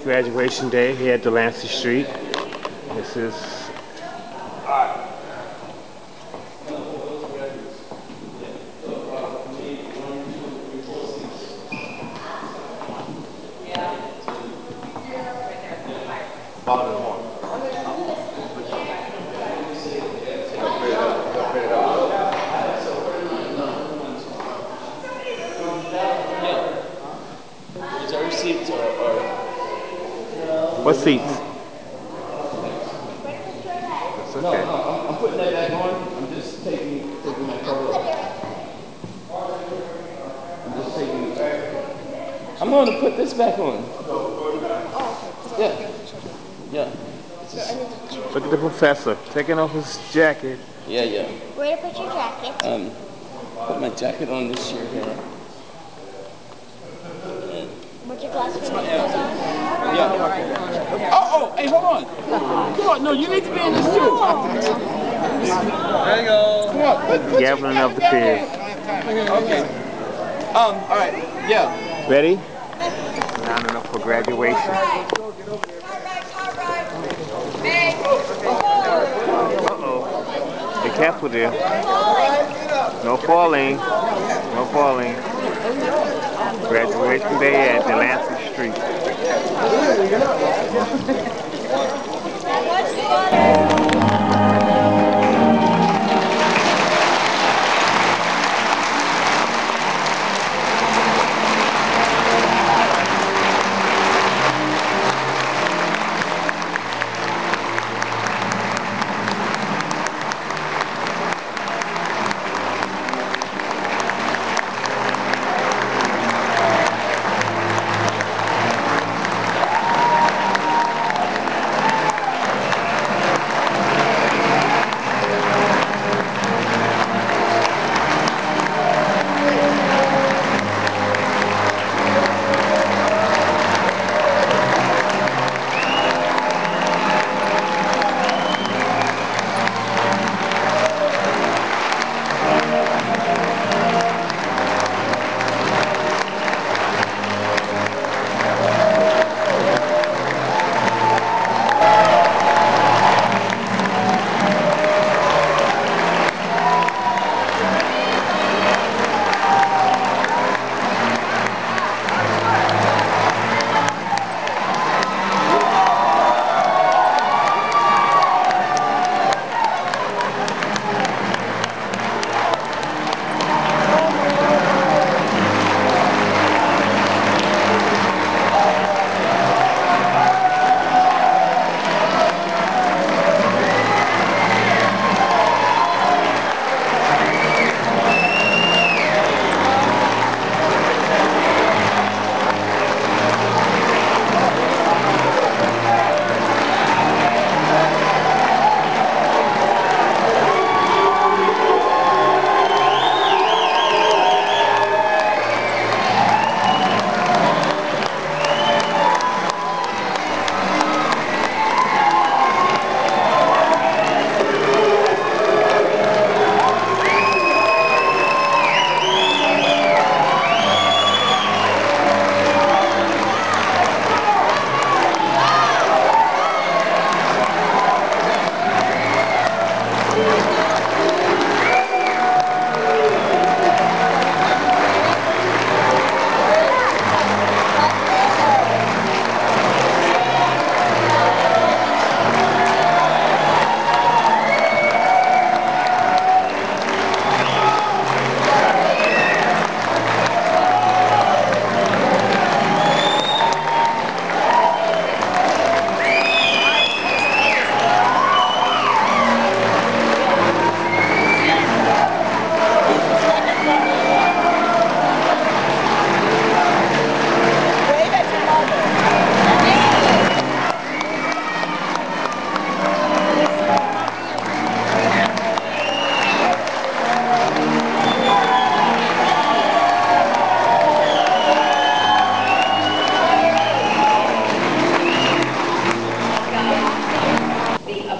Graduation day here at Delancey Street. This is seats or what seats? That's okay. No, I'm putting that back on. I'm just taking my coat off. I'm just taking it back. I'm going to put this back on. Yeah. Yeah. Look at the professor taking off his jacket. Yeah, yeah. Where to put your jacket? Put my jacket on this year here. Put your classroom clothes on? Yeah. Oh, hey, hold on. Come on, no, you need to be in this too. There you go. Come on. Gathering of the peers. Okay. All right. Yeah. Ready? Lining up for graduation. Uh-oh. Be careful there. No falling. No falling. Graduation day at Delancey Street.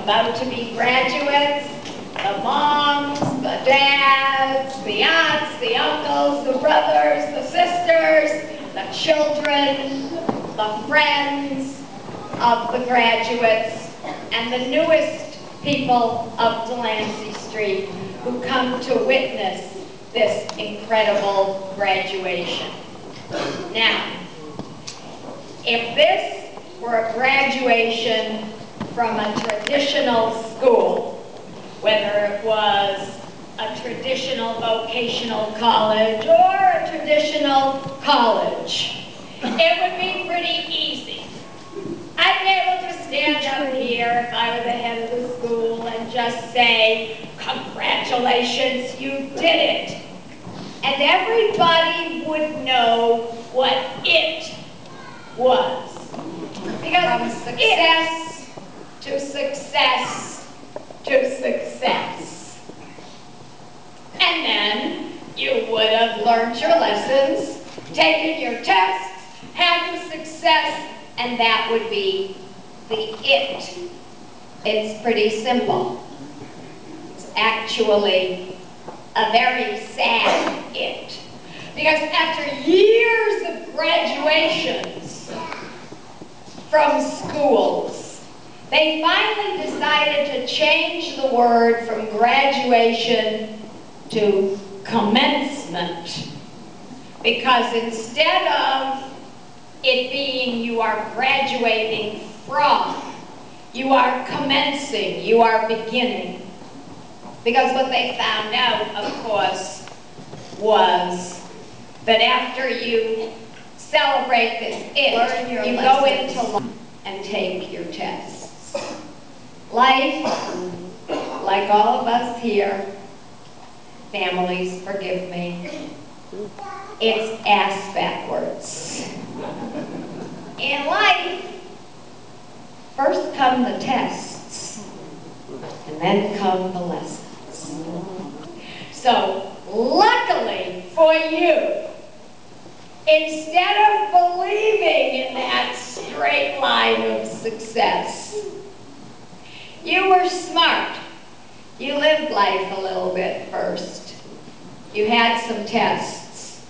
About to be graduates, the moms, the dads, the aunts, the uncles, the brothers, the sisters, the children, the friends of the graduates, and the newest people of Delancey Street who come to witness this incredible graduation. Now, if this were a graduation from a traditional school, whether it was a traditional vocational college or a traditional college, it would be pretty easy. I'd be able to stand up here if I were the head of the school and just say, congratulations, you did it. And everybody would know what it was. Because success to success to success. And then you would have learned your lessons, taken your tests, had the success, and that would be the it. It's pretty simple. It's actually a very sad it. Because after years of graduations from schools, they finally decided to change the word from graduation to commencement. Because instead of it being you are graduating from, you are commencing, you are beginning. Because what they found out, of course, was that after you celebrate this it, you go into life and take your tests. Life, like all of us here, families, forgive me, it's ass backwards. In life, first come the tests, and then come the lessons. So, luckily for you, instead of believing in that straight line of success, you were smart. You lived life a little bit first. You had some tests.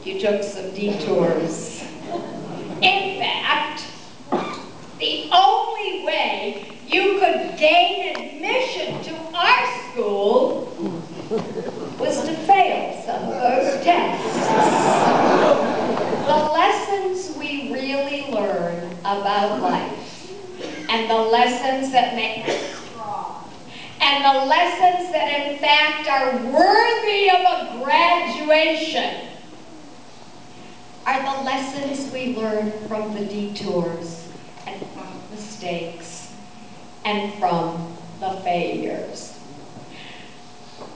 You took some detours. In fact, the only way you could gain admission to our school was to fail some of those tests. The lessons we really learn about life, and the lessons that make us strong, and the lessons that in fact are worthy of a graduation, are the lessons we learn from the detours and from mistakes and from the failures.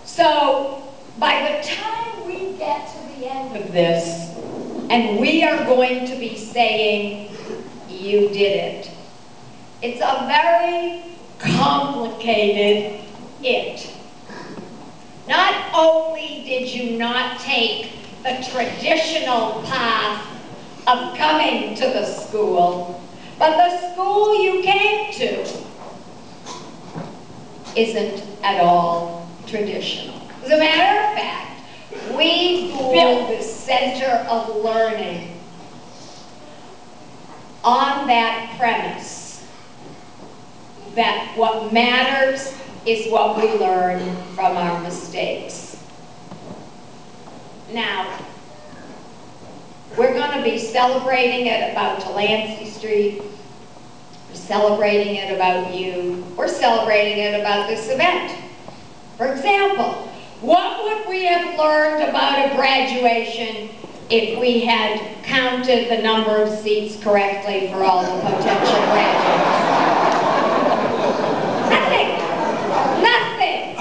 So, by the time we get to the end of this, and we are going to be saying, you did it, it's a very complicated it. Not only did you not take the traditional path of coming to the school, but the school you came to isn't at all traditional. As a matter of fact, we built this center of learning on that premise that what matters is what we learn from our mistakes. Now, we're going to be celebrating it about Delancey Street. We're celebrating it about you. We're celebrating it about this event. For example, what would we have learned about a graduation if we had counted the number of seats correctly for all the potential graduates? Nothing. Nothing.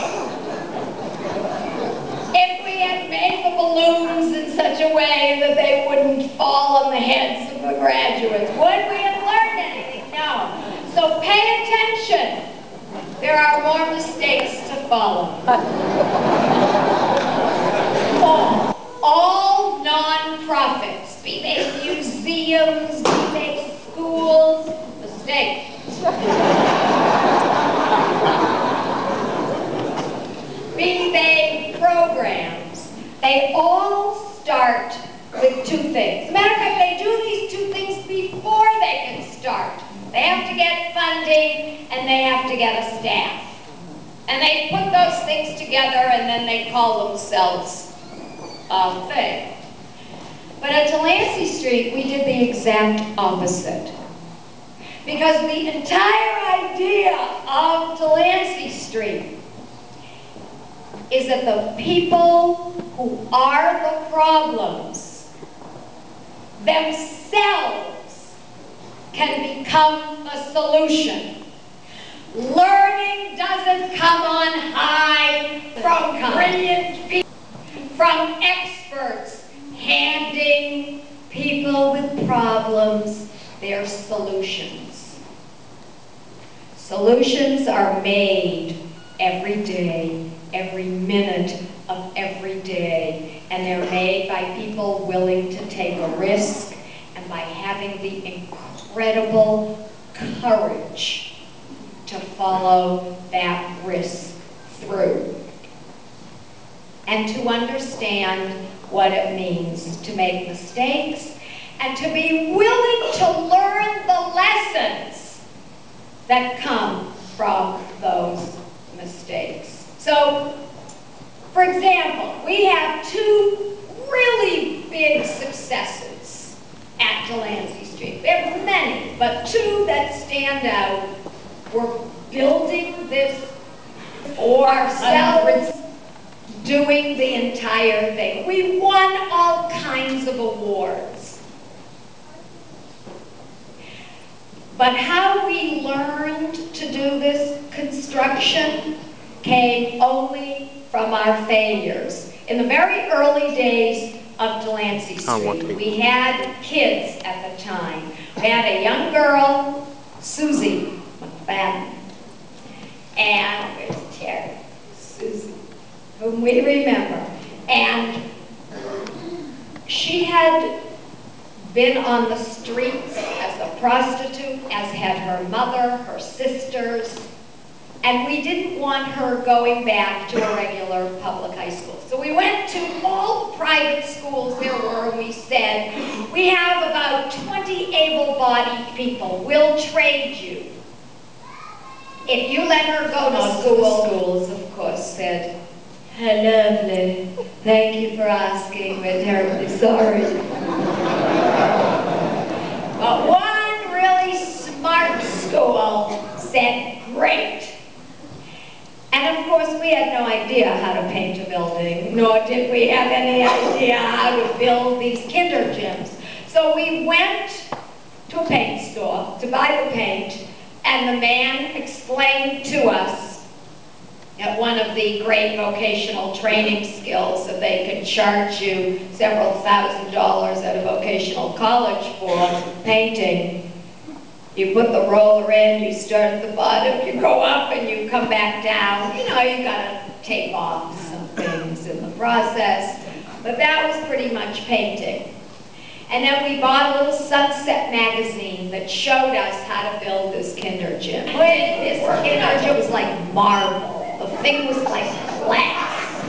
If we had made the balloons in such a way that they wouldn't fall on the heads of the graduates, would we have learned anything? No. So pay attention. There are more mistakes to follow. All non-profits, be they museums, be they schools, mistakes. Be they programs, they all start with two things. As a matter of fact, they do these two things before they can start. They have to get funding and they have to get a staff. And they put those things together and then they call themselves a thing. But at Delancey Street, we did the exact opposite. Because the entire idea of Delancey Street is that the people who are the problems themselves can become the solution. Learning doesn't come on high from brilliant people, from experts handing people with problems their solutions. Solutions are made every day, every minute of every day, and they're made by people willing to take a risk and by having the incredible courage to follow that risk through and to understand what it means to make mistakes and to be willing to learn the lessons that come from those mistakes. So, for example, we have two really big successes at Delancey Street. We have many, but two that stand out. We're building this for ourselves, doing the entire thing. We won all kinds of awards. But how we learned to do this construction came only from our failures. In the very early days of Delancey Street, we had kids at the time. We had a young girl, Susie McFadden, and where's Terry? Susie, whom we remember. And she had been on the streets as a prostitute, as had her mother, her sisters, and we didn't want her going back to a regular public high school. So we went to all the private schools there were, and we said, we have about 20 able-bodied people. We'll trade you if you let her go to school. Schools, of course, said, lovely, thank you for asking, we're terribly sorry. But one really smart school said, great. And of course, we had no idea how to paint a building, nor did we have any idea how to build these kinder gyms. So we went to a paint store to buy the paint, and the man explained to us that one of the great vocational training skills that they could charge you several $1,000s at a vocational college for painting. You put the roller in, you start at the bottom, you go up and you come back down. You know, you gotta tape off some things in the process, but that was pretty much painting. And then we bought a little Sunset magazine that showed us how to build this kinder gym. This kinder gym was like marble. The thing was like glass.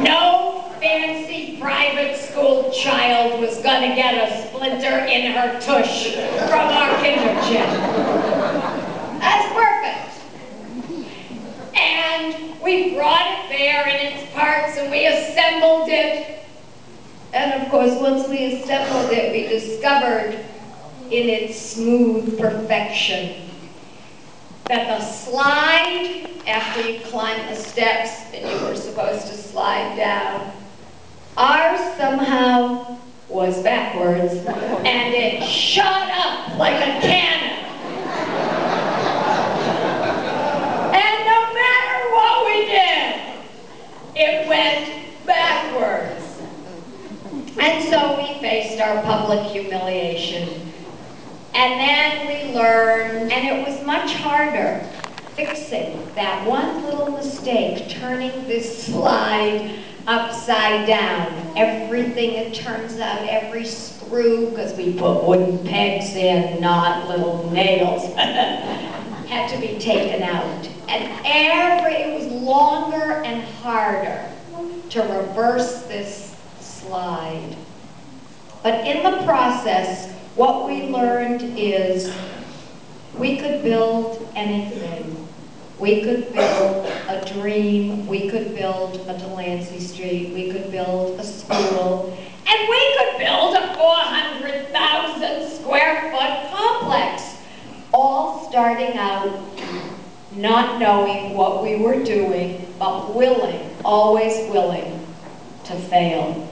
No fancy private school child was going to get a splinter in her tush from our kinder gym. That's perfect. And we brought it there in its parts and we assembled it. And of course, once we assembled it, we discovered in its smooth perfection that the slide, after you climbed the steps and you were supposed to slide down, ours somehow was backwards, and it shot up like a cannon. And no matter what we did, it went backwards. And so we faced our public humiliation. And then we learned, and it was much harder fixing that one little mistake, turning this slide upside down. Everything, it turns out, every screw, because we put wooden pegs in, not little nails, had to be taken out. And it was longer and harder to reverse this slide. But in the process, what we learned is we could build anything. We could build a dream, we could build a Delancey Street, we could build a school, and we could build a 400,000 square foot complex, all starting out not knowing what we were doing, but willing, always willing to fail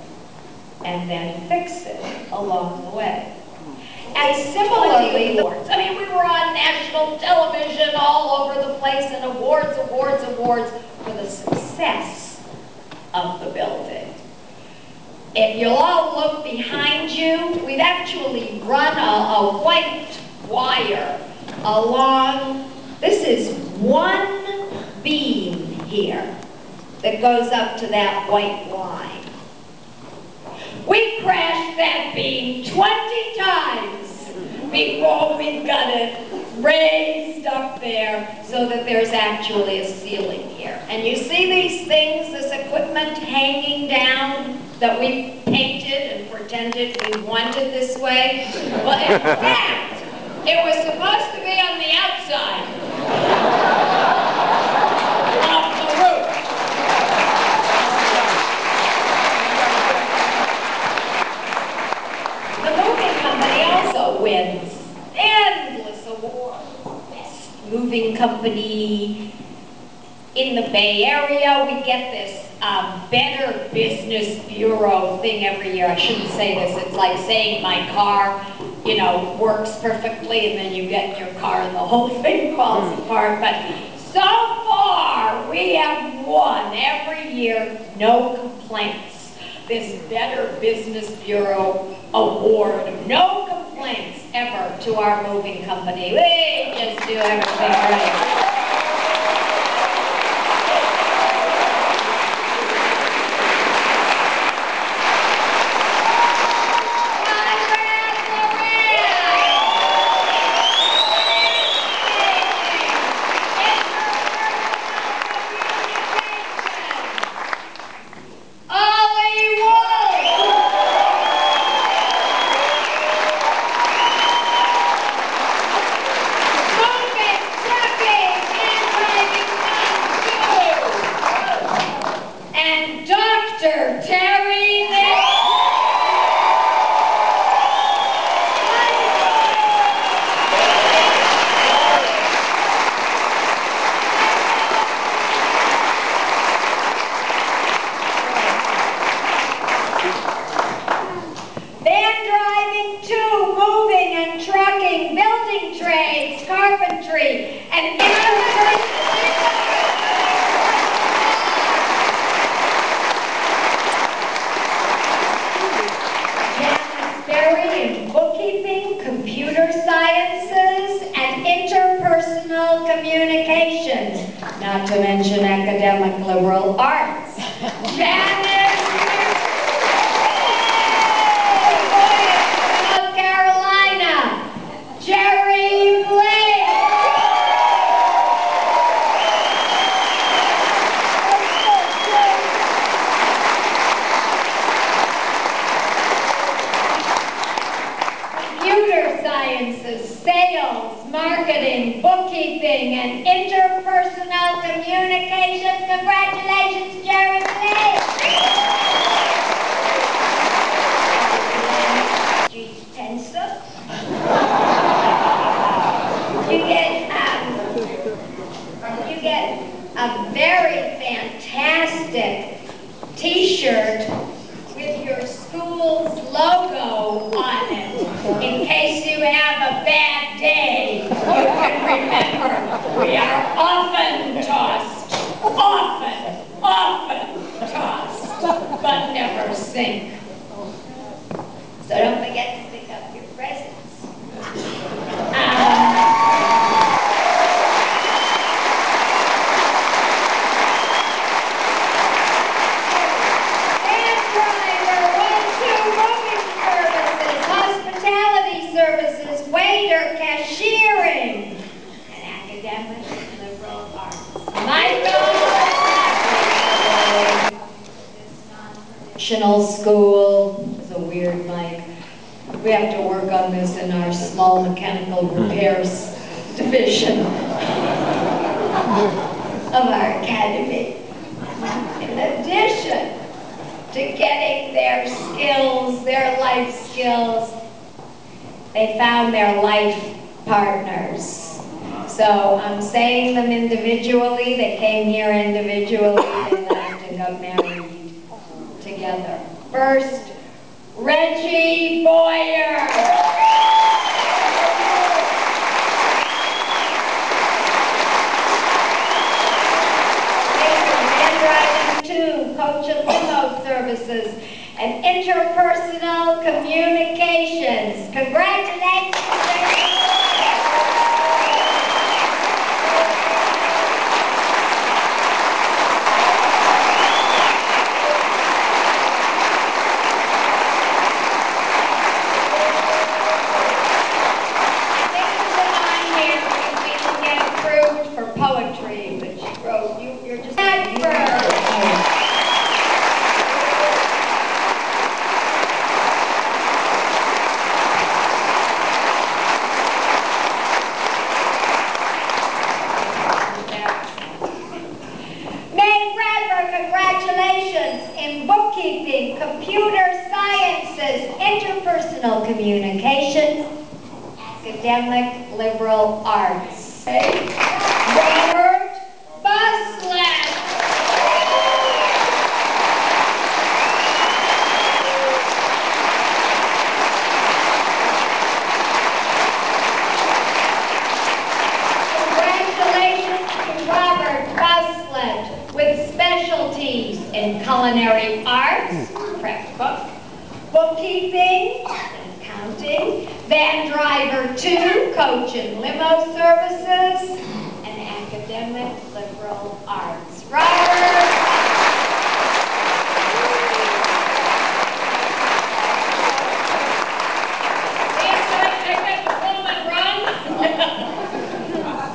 and then fix it along the way. And similarly, I mean, we were on national television all over the place, and awards for the success of the building. If you'll all look behind you, we've actually run a white wire along, this is one beam here that goes up to that white line. We crashed that beam 20 times before we got it raised up there so that there's actually a ceiling here. And you see these things, this equipment hanging down that we painted and pretended we wanted this way? Well, in fact, it was supposed to be on the outside of the roof. The moving company also wins endless awards. Best moving company in the Bay Area. We get this Better Business Bureau thing every year. I shouldn't say this. It's like saying my car, you know, works perfectly, and then you get in your car and the whole thing falls apart. But so far, we have won every year, no complaints. This Better Business Bureau award, no complaints ever to our moving company. We just do everything right. Not to mention academic liberal arts. Janice, North Carolina. Jerry Blake. Computer sciences, sales, marketing, bookkeeping, and interpersonal communications. Congratulations, Jerry Blake. Tensor. You get a very fantastic T-shirt with your school's logo on it. In case you have a bad day, you can remember we are often tossed, often tossed, but never sink. So don't forget to pick up your presents. Services, waiter, cashiering, and academic and liberal arts. Michael! vocational school. It's a weird mic. We have to work on this in our small mechanical repairs division of our academy. In addition to getting their skills, their life skills, they found their life partners. So I'm saying them individually. They came here individually. They left and got married together. First, Reggie Boyer. Coach and limo services and interpersonal communications. Congratulations. Poetry, but she wrote, you're just congratulations in bookkeeping, computer sciences, interpersonal communications, academic liberal arts. Robert Buslet. Congratulations to Robert Buslet with specialties in culinary arts, prep cook, bookkeeping, accounting, van driver 2, coach and limo services, and academic liberal arts. Robert.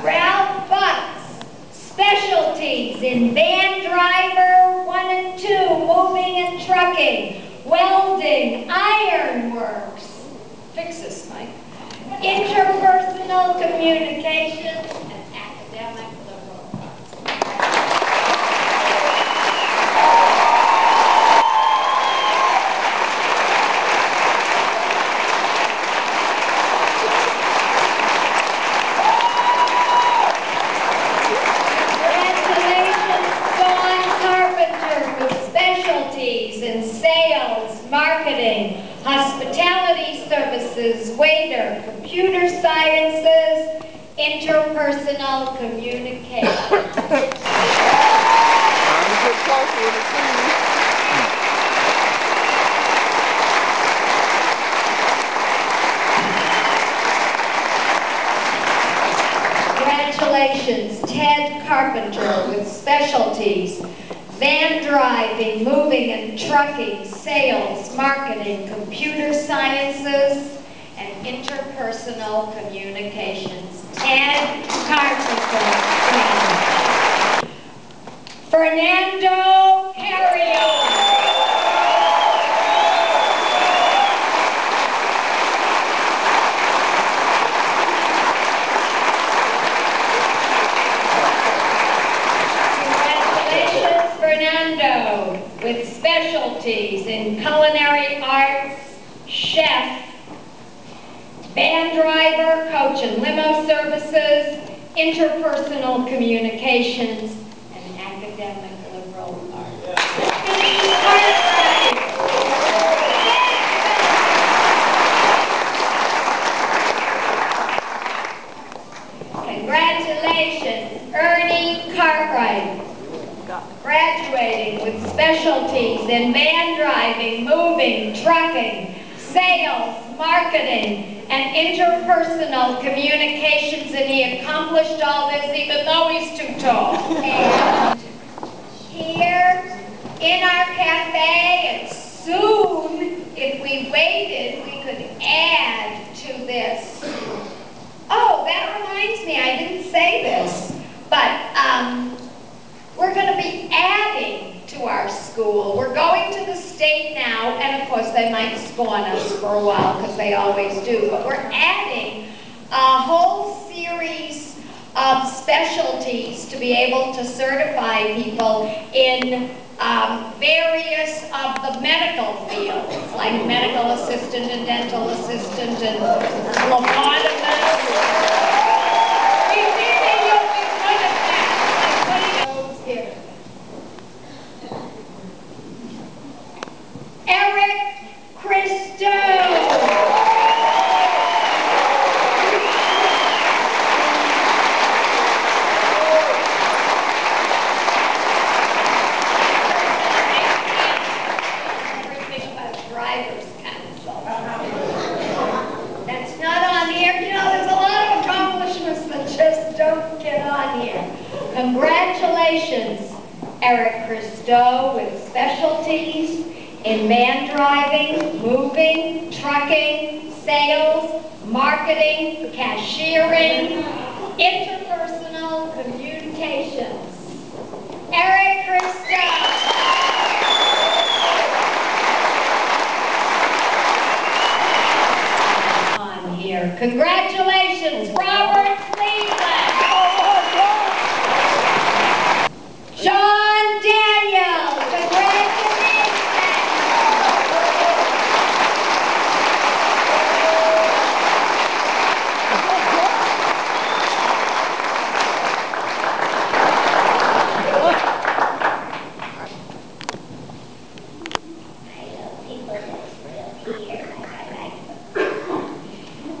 Ralph Butts, specialties in van driver 1 and 2, moving and trucking, welding, ironworks. Fix this, Mike. Interpersonal communications and academic liberal arts. Marketing, hospitality services, waiter, computer sciences, interpersonal communication. Congratulations, Ted Carpenter with specialties van driving, moving and trucking, sales, marketing, computer sciences, and interpersonal communications. Ted Carpenter. Fernando Carrion. With specialties in culinary arts, chef, van driver, coach and limo services, interpersonal communications, and academic liberal arts. Congratulations, Ernie Cartwright. Graduating with specialties in van driving, moving, trucking, sales, marketing, and interpersonal communications, and he accomplished all this even though he's too tall. And here in our cafe, and soon, if we waited, we could add to this. Oh, that reminds me, I didn't say this, but we're going to be adding to our school. We're going to the state. state now, and of course they might scorn us for a while because they always do, but we're adding a whole series of specialties to be able to certify people in various of the medical fields, like medical assistant and dental assistant and lobotomist. We think that you'll be good at that. Like putting those here. Eric Christo. That's not on here. You know, there's a lot of accomplishments that just don't get on here. Congratulations, Eric Christo, with specialties in van driving, moving, trucking, sales, marketing, cashiering, interpersonal communications. Eric Christo. Here. Congratulations, Robert Cleveland. John Daniels, congratulations.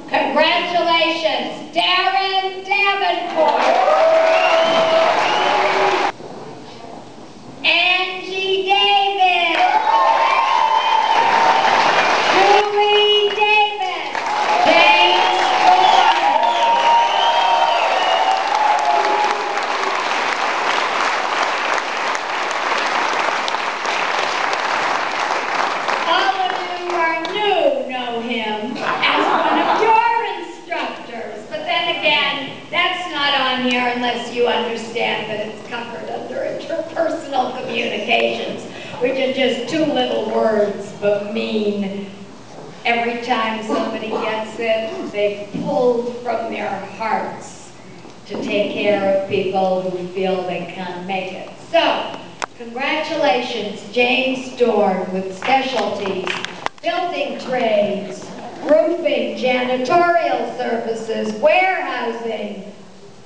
Congratulations, Darren Davenport. Angie Davis. Julie Davis. James Ford. All of you who are new know him as one of your instructors, but then again, that's not on here unless you understand that it's covered under interpersonal communications, which are just two little words but mean every time somebody gets it, they pulled from their hearts to take care of people who feel they can't make it. So, congratulations, James Dorn, with specialties, building trades, roofing, janitorial services, warehousing.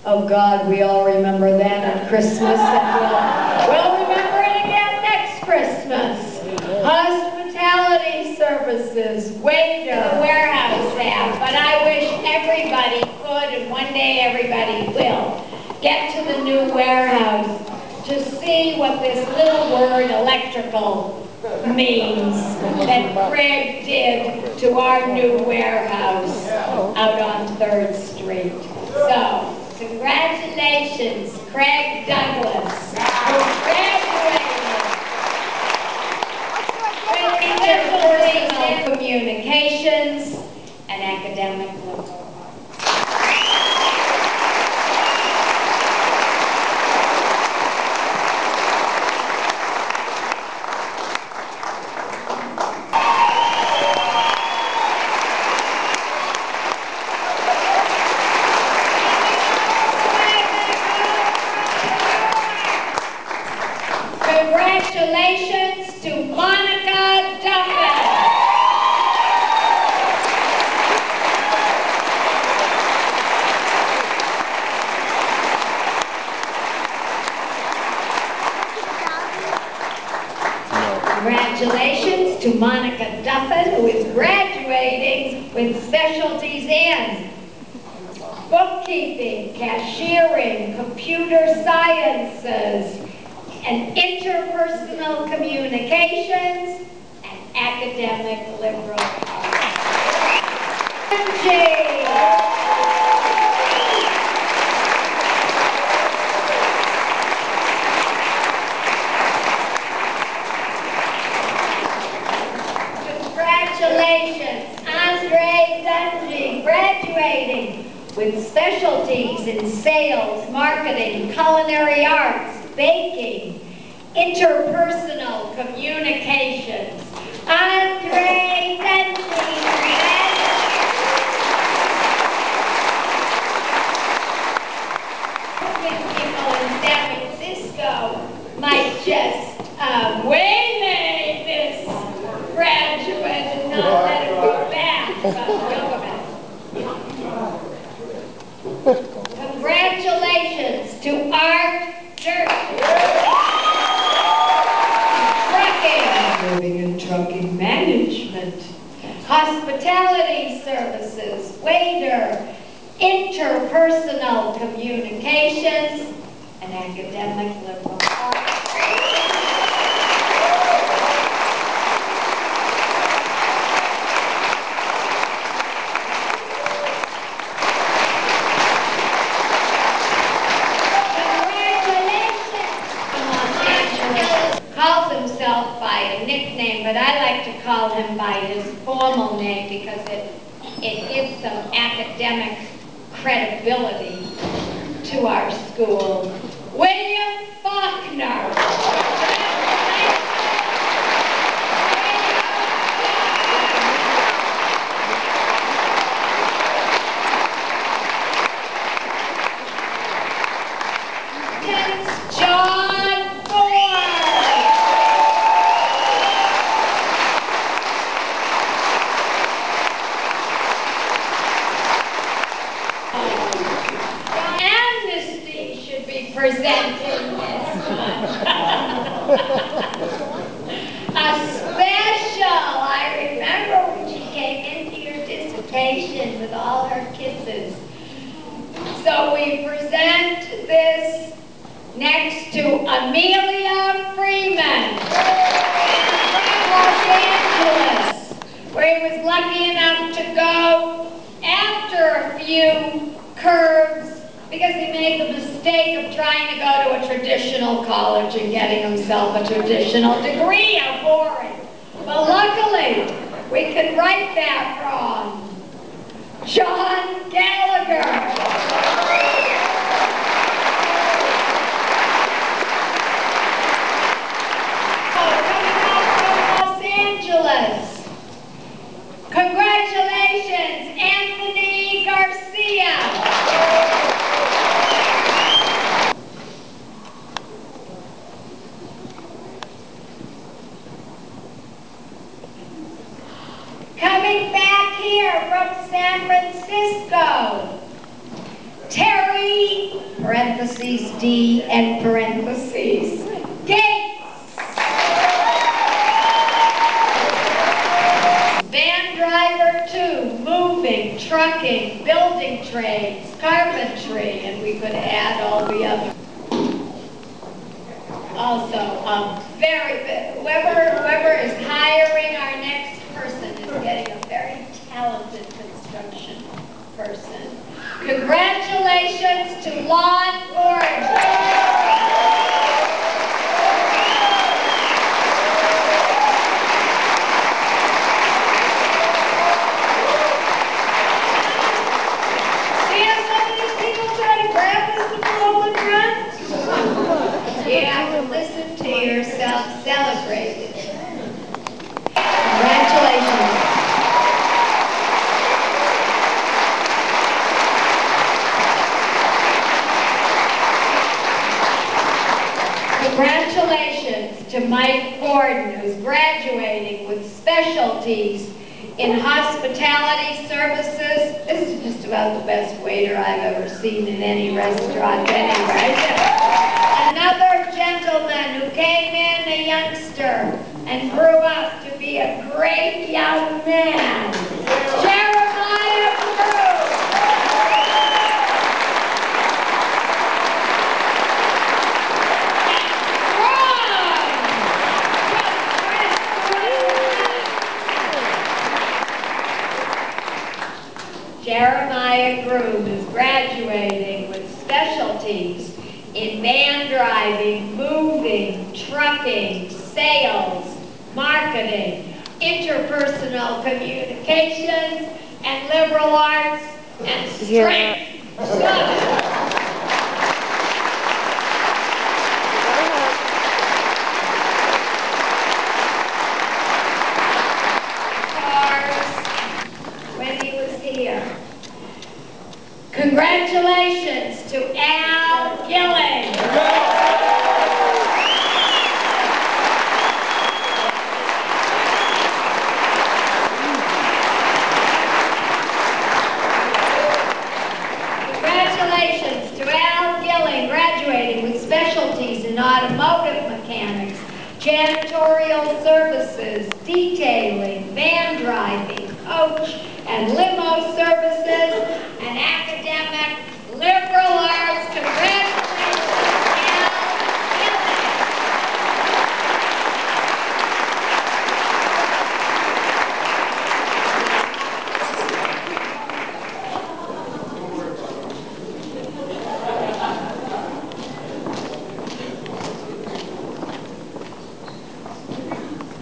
Oh God, we all remember that on Christmas, and we'll remember it again next Christmas. Hospitality services, waiter, warehouse staff, but I wish everybody could, and one day everybody will, get to the new warehouse to see what this little word electrical means that Craig did to our new warehouse out on 3rd Street. So, congratulations, Craig Douglas, who graduated with interpersonal communications and academic literacy. Congratulations to Monica Duffin. Congratulations to Monica Duffin, who is graduating with specialties in bookkeeping, cashiering, computer sciences, and interpersonal communications, and academic liberal arts. Congratulations, Andre Dungy, graduating with specialties in sales, marketing, culinary arts, baking, interpersonal communications. Andre Denton. People in San Francisco might just waylay this graduate and not let it go back. Congratulations to Art Dirt. Moving and trucking management, hospitality services, waiter, interpersonal communications, and academic liberal arts. Calls himself by a nickname, but I like to call him by his formal name because it gives some academic credibility to our school. William Faulkner. Presenting this one. A special, I remember when she came into your dissertation with all her kisses. So we present this next to Amelia Freeman from Los Angeles, where he was lucky enough to go after a few curves because he made the mistake of trying to go to a traditional college and getting himself a traditional degree. How boring. But luckily, we can right that wrong. John Gallagher. Coming out from Los Angeles. Congratulations, Anthony Garcia. Coming back here from San Francisco, Terry, parentheses D and parentheses, Gates. Van driver 2, moving, trucking, building trades, carpentry, and we could add all the other. Also, whoever is hiring our next person is getting a very talented construction person. Congratulations to Lon Ford. See how some of these people try to grab this before and run? You have to listen to yourself celebrated. Congratulations. Congratulations to Mike Gordon, who's graduating with specialties in hospitality services. This is just about the best waiter I've ever seen in any restaurant anywhere. Another gentleman who came in a youngster and grew up to be a great young man, Jeremiah Brew. Jeremiah Groom is graduating with specialties in van driving, moving, trucking, sales, marketing, interpersonal communications, and liberal arts, and strength. Yeah. 7. Congratulations to Al Gilling. Congratulations to Al Gilling, graduating with specialties in automotive mechanics, janitorial services, detailing, van driving, coach and limo services, and academic liberal arts. Congratulations, Al Gilling.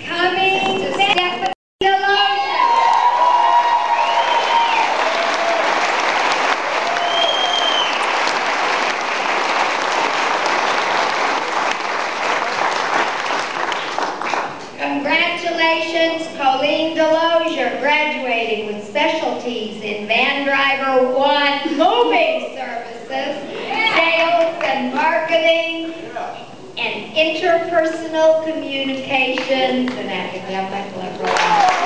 Coming to Stephanie Delosia. Congratulations, Colleen Delosia, graduating with specialties in van driver 1 moving services, sales and marketing, and interpersonal communications and academic liberal arts.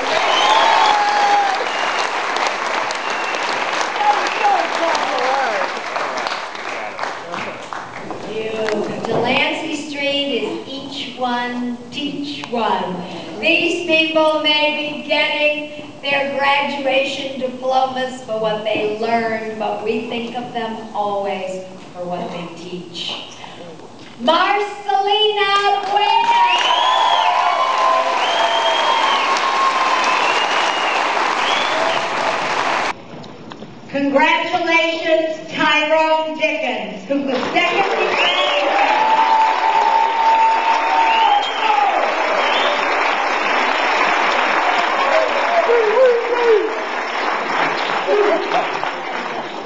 Delancey Street is each one, teach one. These people may be getting their graduation diplomas for what they learned, but we think of them always for what they teach. Marcelina Buena. Congratulations, Tyrone Dickens, who was secondly graduated.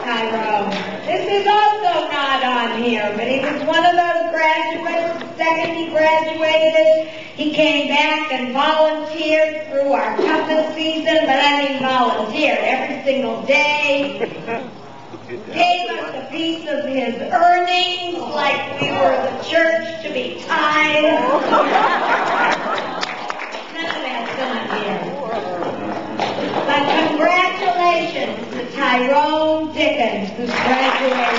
Tyrone. This is also not on here, but he was one of those graduates. The second he graduated, he came back and volunteered through our toughest season, but I mean volunteered every single day. Gave us a piece of his earnings like we were the church to be tithed. None of that's on here. But congratulations to Tyrone Dickens, who's graduated.